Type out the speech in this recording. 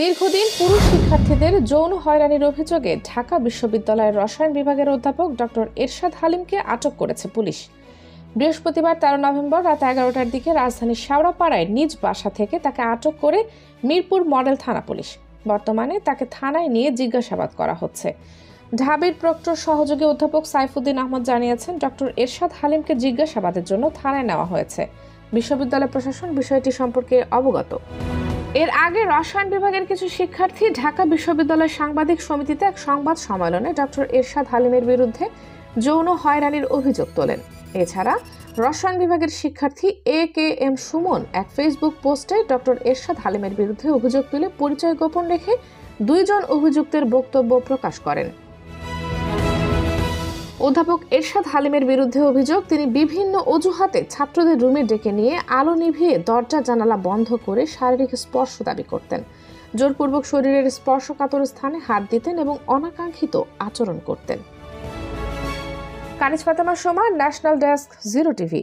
দীর্ঘদিন পুরুষ শিক্ষার্থীদের যৌন হয়রানির অভিযোগে ঢাকা বিশ্ববিদ্যালয়ের রসায়ন বিভাগের অধ্যাপক ডক্টর এরশাদ হালিমকে আটক করেছে পুলিশ। বৃহস্পতিবার 13 নভেম্বর রাত 11টার দিকে রাজধানীর শেওড়াপাড়ায় নিজ বাসা থেকে তাকে আটক করে মিরপুর মডেল থানা পুলিশ। বর্তমানে তাকে থানায় নিয়ে জিজ্ঞাসাবাদ করা হচ্ছে। ঢাবির প্রক্টর সহযোগী অধ্যাপক সাইফুদ্দিন আহমদ জানিয়েছেন, ডক্টর এরশাদ হালিমকে জিজ্ঞাসাবাদের জন্য থানায় নেওয়া হয়েছে। বিশ্ববিদ্যালয় প্রশাসন বিষয়টি সম্পর্কে অবগত। এর আগে রসায়ন বিভাগের কিছু শিক্ষার্থী ঢাকা বিশ্ববিদ্যালয় সাংবাদিক সমিতিতে এক সংবাদ সম্মেলনে ডক্টর এরশাদ হালিমের বিরুদ্ধে যৌন হয়রানির অভিযোগ তোলেন। এছাড়া রসায়ন বিভাগের শিক্ষার্থী AKM সুমন এক ফেসবুক পোস্টে ডক্টর এরশাদ হালিমের বিরুদ্ধে অভিযোগ তুলে পরিচয় গোপন রেখে দুইজন অভিযুক্তের বক্তব্য প্রকাশ করেন। অধ্যাপক এরশাদ হালিমের বিরুদ্ধে অভিযোগ, তিনি বিভিন্ন অজুহাতে ছাত্রদের রুমে ডেকে নিয়ে আলো নিভিয়ে দরজা জানালা বন্ধ করে শারীরিক স্পর্শ দাবি করতেন, জোরপূর্বক শরীরের স্পর্শকাতর স্থানে হাত দিতেন এবং অনাকাঙ্ক্ষিত আচরণ করতেন। Kaniz Fatema Soma, national desk, 0 TV।